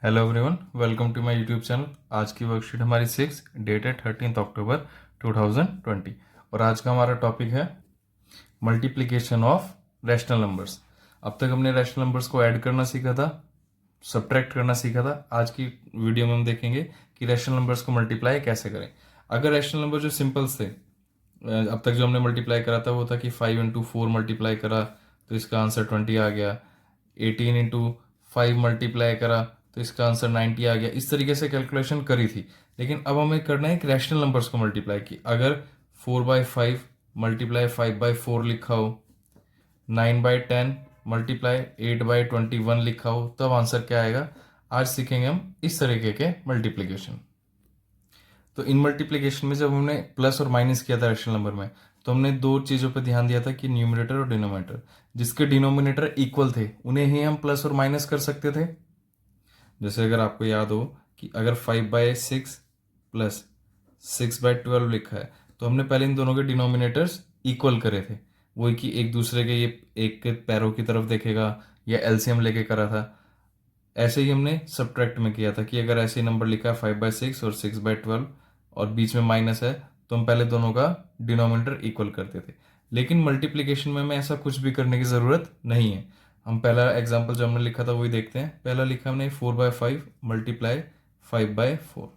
Hello everyone, welcome to my YouTube channel. आज की worksheet हमारी 6 डेट है 13 अक्टूबर 2020 और आज का हमारा टॉपिक है मल्टीप्लिकेशन ऑफ रैशनल नंबर्स। अब तक हमने रैशनल नंबर्स को ऐड करना सीखा था, सब्ट्रैक्ट करना सीखा था। आज की वीडियो में हम देखेंगे कि रैशनल नंबर्स को मल्टीप्लाई कैसे करें। अगर रैशनल नंबर जो सिंपल्स थे, अब तक जो हमने मल्टीप्लाई करा था वो था कि 5 इंटू 4 मल्टीप्लाई करा तो इसका आंसर 20 आ गया। 18 इंटू 5 मल्टीप्लाई करा तो इसका आंसर 90 आ गया। इस तरीके से कैलकुलेशन करी थी। लेकिन अब हमें करना है कि रैशनल नंबर्स को मल्टीप्लाई की। अगर 4/5 मल्टीप्लाई 5/4 लिखा हो, 9/10 मल्टीप्लाई 8/21 लिखा हो, तब आंसर क्या आएगा। आज सीखेंगे हम इस तरीके के मल्टीप्लिकेशन। तो इन मल्टीप्लिकेशन में जब हमने प्लस और माइनस किया था रैशनल नंबर में, तो हमने दो चीज़ों पर ध्यान दिया था कि न्यूमरेटर और डिनोमिनेटर, जिसके डिनोमिनेटर इक्वल थे उन्हें ही हम प्लस और माइनस कर सकते थे। जैसे अगर आपको याद हो कि अगर 5/6 प्लस 6/12 लिखा है, तो हमने पहले इन दोनों के डिनोमिनेटर्स इक्वल करे थे। वही कि एक दूसरे के, ये एक के पैरों की तरफ देखेगा या एलसीएम लेके करा था। ऐसे ही हमने सब्ट्रैक्ट में किया था कि अगर ऐसे नंबर लिखा है 5/6 और 6/12 और बीच में माइनस है, तो हम पहले दोनों का डिनोमिनेटर इक्वल करते थे। लेकिन मल्टीप्लिकेशन में हमें ऐसा कुछ भी करने की ज़रूरत नहीं है। हम पहला एग्जाम्पल जो हमने लिखा था वही देखते हैं। पहला लिखा हमने 4/5 मल्टीप्लाई 5/4।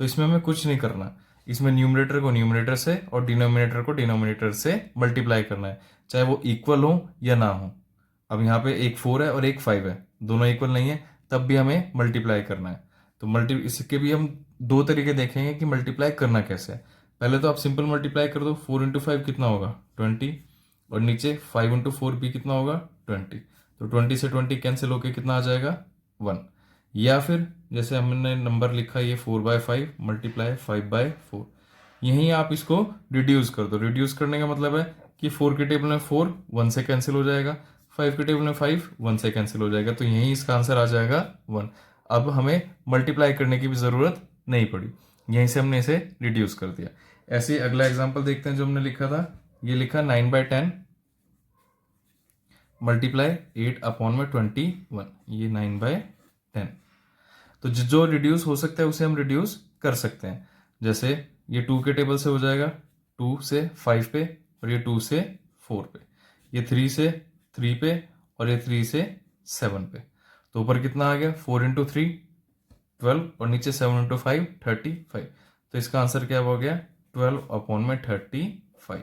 तो इसमें हमें कुछ नहीं करना। इसमें न्यूमरेटर को न्यूमरेटर से और डिनोमिनेटर को डिनोमिनेटर से मल्टीप्लाई करना है, चाहे वो इक्वल हो या ना हो। अब यहाँ पे एक 4 है और एक 5 है, दोनों इक्वल नहीं है, तब भी हमें मल्टीप्लाई करना है। तो इसके भी हम दो तरीके देखेंगे कि मल्टीप्लाई करना कैसे है। पहले तो आप सिंपल मल्टीप्लाई कर दो। 4 इंटू 5 कितना होगा 20, और नीचे 5 इंटू 4 भी कितना होगा 20। तो 20 से 20 कैंसिल होके कितना आ जाएगा 1। या फिर जैसे हमने नंबर लिखा ये 4/5 मल्टीप्लाई 5/4, यहीं आप इसको रिड्यूस कर दो। रिड्यूस करने का मतलब है कि 4 के टेबल में 4 1 से कैंसिल हो जाएगा, 5 के टेबल में 5 1 से कैंसिल हो जाएगा, तो यहीं इसका आंसर आ जाएगा 1। अब हमें मल्टीप्लाई करने की भी ज़रूरत नहीं पड़ी, यहीं से हमने इसे रिड्यूस कर दिया। ऐसे ही अगला एग्जाम्पल देखते हैं जो हमने लिखा था। ये लिखा 9/10 मल्टीप्लाई 8/21, ये 9/10। तो जो रिड्यूस हो सकता है उसे हम रिड्यूस कर सकते हैं। जैसे ये 2 के टेबल से हो जाएगा 2 से 5 पे, और ये 2 से 4 पे, ये 3 से 3 पे, और ये 3 से 7 पे। तो ऊपर कितना आ गया 4 इंटू 3 12, और नीचे 7 इंटू 5 35। तो इसका आंसर क्या हो गया 12/35।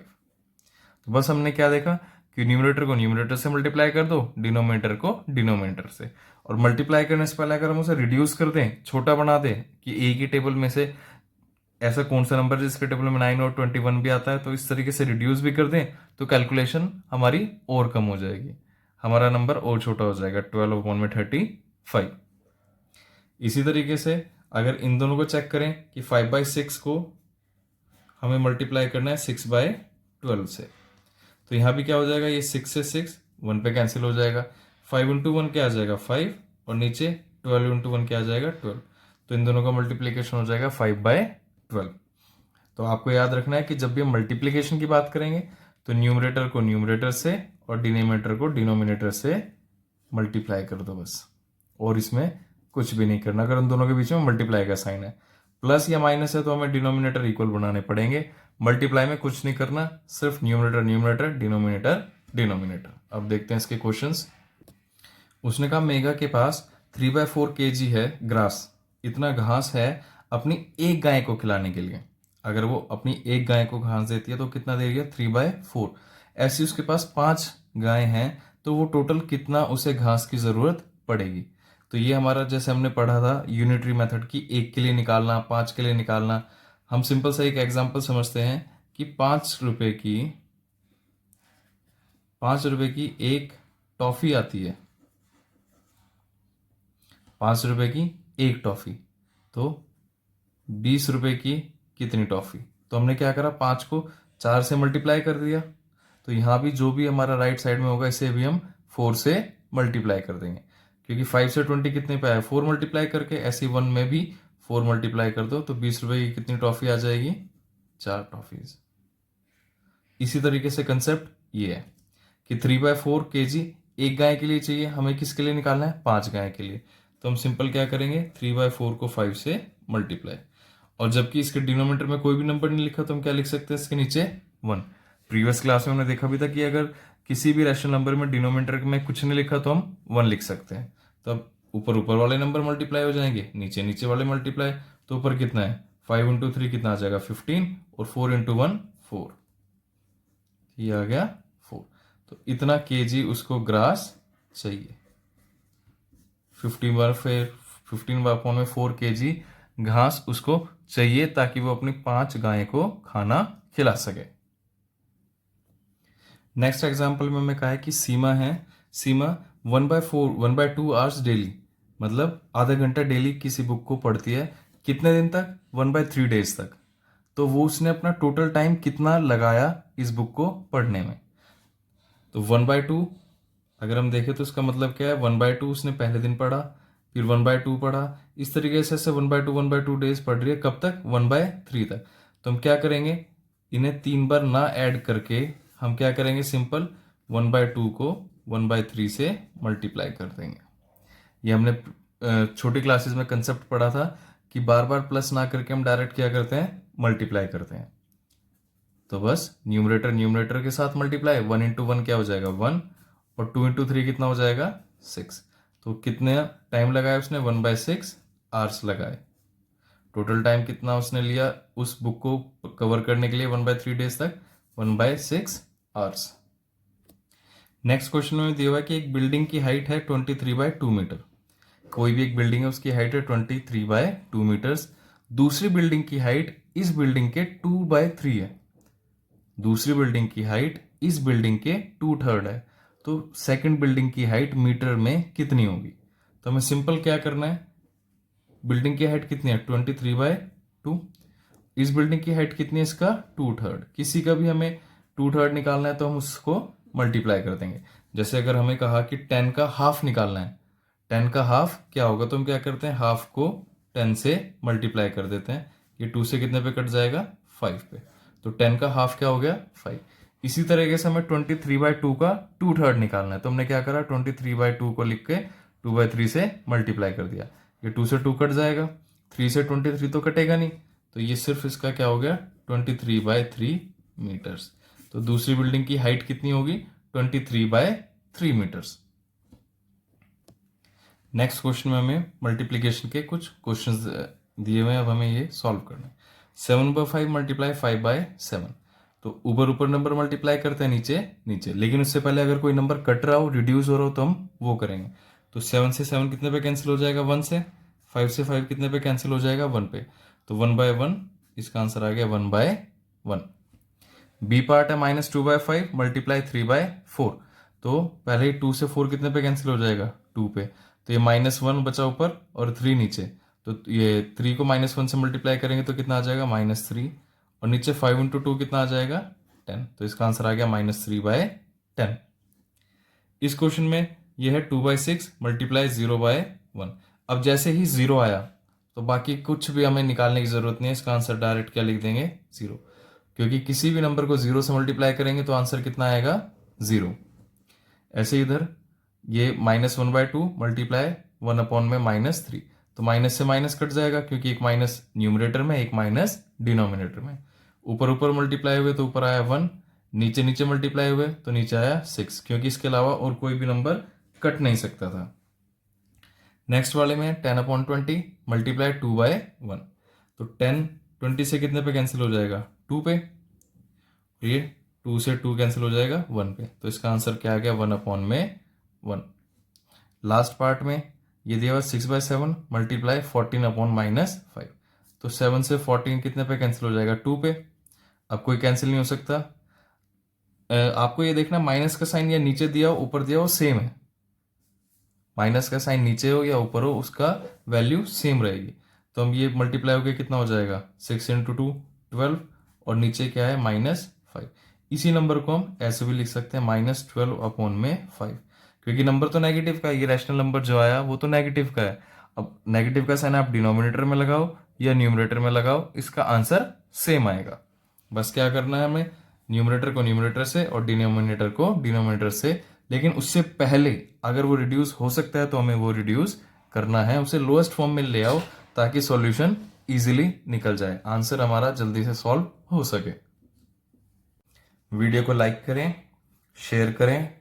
तो बस हमने क्या देखा कि न्यूमरेटर को न्यूमरेटर से मल्टीप्लाई कर दो, डिनोमिनेटर को डिनोमिनेटर से। और मल्टीप्लाई करने से पहले अगर हम उसे रिड्यूस कर दें, छोटा बना दें कि एक ही टेबल में से ऐसा कौन सा नंबर जिसके टेबल में 9 और 21 भी आता है, तो इस तरीके से रिड्यूस भी कर दें तो कैलकुलेशन हमारी और कम हो जाएगी, हमारा नंबर और छोटा हो जाएगा 12/35। इसी तरीके से अगर इन दोनों को चेक करें कि 5/6 को हमें मल्टीप्लाई करना है 6/12 से, तो यहाँ भी क्या हो जाएगा, ये 6 से 6 1 पे कैंसिल हो जाएगा। 5 इंटू 1 क्या आ जाएगा 5, और नीचे 12 इंटू 1 क्या आ जाएगा 12। तो इन दोनों का मल्टीप्लिकेशन हो जाएगा 5/12। तो आपको याद रखना है कि जब भी हम मल्टीप्लिकेशन की बात करेंगे तो न्यूमरेटर को न्यूमरेटर से और डिनोमिनेटर को डिनोमिनेटर से मल्टीप्लाई कर दो बस, और इसमें कुछ भी नहीं करना। अगर उन दोनों के बीच में मल्टीप्लाई का साइन है, प्लस या माइनस है, तो हमें डिनोमिनेटर इक्वल बनाने पड़ेंगे। मल्टीप्लाई में कुछ नहीं करना, सिर्फ न्यूमरेटर न्यूमरेटर डिनोमिनेटर डिनोमिनेटर। अब देखते हैं इसके क्वेश्चंस। उसने कहा मेघा के पास 3/4 kg है ग्रास, इतना घास है अपनी एक गाय को खिलाने के लिए। अगर वो अपनी एक गाय को घास देती है तो कितना देगी 3/4। ऐसी उसके पास 5 गाय हैं, तो वो टोटल कितना उसे घास की जरूरत पड़ेगी। तो ये हमारा जैसे हमने पढ़ा था यूनिटरी मेथड की, एक के लिए निकालना 5 के लिए निकालना। हम सिंपल सा एक एग्जांपल समझते हैं कि 5 रुपए की एक टॉफी आती है, 5 रुपए की एक टॉफी, तो 20 रुपए की कितनी टॉफी। तो हमने क्या करा, 5 को 4 से मल्टीप्लाई कर दिया। तो यहाँ भी जो भी हमारा राइट साइड में होगा इसे भी हम 4 से मल्टीप्लाई कर देंगे, क्योंकि 5 से 20 कितने पे आया 4 मल्टीप्लाई करके। ऐसे 1 में भी 4 मल्टीप्लाई कर दो तो 20 रुपए की कितनी टॉफी आ जाएगी 4 टॉफीज। इसी तरीके से कंसेप्ट ये है कि 3/4 kg एक गाय के लिए चाहिए, हमें किसके लिए निकालना है 5 गाय के लिए। तो हम सिंपल क्या करेंगे, 3/4 को 5 से मल्टीप्लाई, और जबकि इसके डिनोमिनेटर में कोई भी नंबर नहीं लिखा तो हम क्या लिख सकते हैं इसके नीचे 1। प्रीवियस क्लास में हमने देखा भी था कि अगर किसी भी रैशनल नंबर में डिनोमिनेटर में कुछ नहीं लिखा तो हम 1 लिख सकते हैं। तो अब ऊपर ऊपर वाले नंबर मल्टीप्लाई हो जाएंगे, नीचे नीचे वाले मल्टीप्लाई। तो ऊपर कितना है, 5 इंटू 3 कितना आ जाएगा 15, और 4 इंटू 1 4, ये आ गया 4। तो इतना केजी उसको ग्रास चाहिए, 15/4 केजी घास उसको चाहिए ताकि वो अपनी 5 गाय को खाना खिला सके। नेक्स्ट एग्जाम्पल में हमें कहा है कि सीमा है, सीमा 1/2 आवर्स डेली, मतलब आधा घंटा डेली किसी बुक को पढ़ती है, कितने दिन तक, 1/3 डेज तक। तो वो उसने अपना टोटल टाइम कितना लगाया इस बुक को पढ़ने में। तो 1/2 अगर हम देखें तो इसका मतलब क्या है, 1/2 उसने पहले दिन पढ़ा, फिर 1/2 पढ़ा, इस तरीके से 1/2 डेज पढ़ रही है, कब तक, 1/3 तक। तो हम क्या करेंगे, इन्हें 3 बार ना ऐड करके हम क्या करेंगे, सिंपल 1/2 को 1/3 से मल्टीप्लाई कर देंगे। ये हमने छोटी क्लासेस में कंसेप्ट पढ़ा था कि बार बार प्लस ना करके हम डायरेक्ट क्या करते हैं, मल्टीप्लाई करते हैं। तो बस न्यूमरेटर न्यूमरेटर के साथ मल्टीप्लाई, 1 इंटू 1 क्या हो जाएगा 1, और 2 इंटू 3 कितना हो जाएगा 6। तो कितने टाइम लगाया उसने, 1/6 आवर्स लगाए। टोटल टाइम कितना उसने लिया उस बुक को कवर करने के लिए 1/3 डेज तक, 1/6 आवर्स। नेक्स्ट क्वेश्चन में दिया हुआ है कि एक बिल्डिंग की हाइट है 23/2 मीटर। कोई भी एक बिल्डिंग है, उसकी हाइट है 23/2 मीटर्स। दूसरी बिल्डिंग की हाइट इस बिल्डिंग के 2/3 है। दूसरी बिल्डिंग की हाइट इस बिल्डिंग के 2/3 है। तो सेकंड बिल्डिंग की हाइट मीटर में कितनी होगी। तो हमें सिंपल क्या करना है, बिल्डिंग की हाइट कितनी है 23/2, इस बिल्डिंग की हाइट कितनी है इसका 2/3। किसी का भी हमें 2/3 निकालना है तो हम उसको मल्टीप्लाई कर देंगे। जैसे अगर हमें कहा कि 10 का हाफ निकालना है, 10 का हाफ क्या होगा, तो हम क्या करते हैं, हाफ को 10 से मल्टीप्लाई कर देते हैं। ये 2 से कितने पे कट जाएगा 5 पे, तो 10 का हाफ क्या हो गया 5। इसी तरीके से हमें 23/2 का 2/3 निकालना है, तो हमने क्या करा, 23/2 को लिख के 2/3 से मल्टीप्लाई कर दिया। ये 2 से 2 कट जाएगा, 3 से 23 तो कटेगा नहीं, तो ये सिर्फ इसका क्या हो गया 23/3 मीटर्स। तो दूसरी बिल्डिंग की हाइट कितनी होगी 23/3 मीटर्स। नेक्स्ट क्वेश्चन में हमें मल्टीप्लीकेशन के कुछ क्वेश्चंस दिए हुए हैं, अब हमें ये सॉल्व करना है। 7/5 मल्टीप्लाई 5/7। तो ऊपर ऊपर नंबर मल्टीप्लाई करते हैं नीचे नीचे, लेकिन उससे पहले अगर कोई नंबर कट रहा हो, रिड्यूस हो रहा हो, तो हम वो करेंगे। तो 7 से 7 कितने पे कैंसिल हो जाएगा 1 से, 5 से 5 कितने पे कैंसिल हो जाएगा 1 पे, तो 1/1 इसका आंसर आ गया 1/1। बी पार्ट है -2/5 मल्टीप्लाई 3/4। तो पहले ही 2 से 4 कितने पे कैंसिल हो जाएगा 2 पे, तो ये -1 बचा ऊपर और 3 नीचे, तो ये 3 को -1 से मल्टीप्लाई करेंगे तो कितना आ जाएगा -3, और नीचे 5 इंटू 2 कितना आ जाएगा 10, तो इसका आंसर आ गया -3/10। इस क्वेश्चन में ये है 2/6 मल्टीप्लाई 0/1। अब जैसे ही 0 आया तो बाकी कुछ भी हमें निकालने की जरूरत नहीं है, इसका आंसर डायरेक्ट क्या लिख देंगे 0, क्योंकि किसी भी नंबर को 0 से मल्टीप्लाई करेंगे तो आंसर कितना आएगा 0। ऐसे इधर ये -1/2 मल्टीप्लाई 1 में -3, तो माइनस से माइनस कट जाएगा क्योंकि एक माइनस न्यूमरेटर में एक माइनस डिनोमिनेटर में। ऊपर ऊपर मल्टीप्लाई हुए तो ऊपर आया 1, नीचे नीचे मल्टीप्लाई हुए तो नीचे आया 6, क्योंकि इसके अलावा और कोई भी नंबर कट नहीं सकता था। नेक्स्ट वाले में 10/20 मल्टीप्लाई 2/1। तो 10 20 से कितने पे कैंसिल हो जाएगा 2 पे, ये 2 से 2 कैंसिल हो जाएगा 1 पे, तो इसका आंसर क्या आ गया 1/1। लास्ट पार्ट में ये दिया हुआ 6/7 मल्टीप्लाई 14/-5। तो 7 से 14 कितने पे कैंसिल हो जाएगा 2 पे, अब कोई कैंसिल नहीं हो सकता। आपको ये देखना माइनस का साइन या नीचे दिया हो ऊपर दिया हो सेम है, माइनस का साइन नीचे हो या ऊपर हो उसका वैल्यू सेम रहेगी। तो हम ये मल्टीप्लाई होकर कितना हो जाएगा 6 इंटू 2 12, और नीचे क्या है -5। इसी नंबर को हम ऐसे भी लिख सकते हैं -12/5, क्योंकि नंबर तो नेगेटिव का है, ये रैशनल नंबर जो आया वो तो नेगेटिव का है। अब नेगेटिव का साइन आप डिनोमिनेटर में लगाओ या न्यूमरेटर में लगाओ, इसका आंसर सेम आएगा। बस क्या करना है हमें, न्यूमरेटर को न्यूमरेटर से और डिनोमिनेटर को डिनोमिनेटर से, लेकिन उससे पहले अगर वो रिड्यूस हो सकता है तो हमें वो रिड्यूस करना है उसे लोएस्ट फॉर्म में ले आओ ताकि सॉल्यूशन इजीली निकल जाए, आंसर हमारा जल्दी से सॉल्व हो सके। वीडियो को लाइक करें, शेयर करें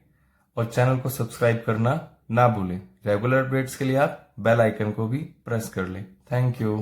और चैनल को सब्सक्राइब करना ना भूलें। रेगुलर अपडेट्स के लिए आप बेल आइकन को भी प्रेस कर लें। Thank you.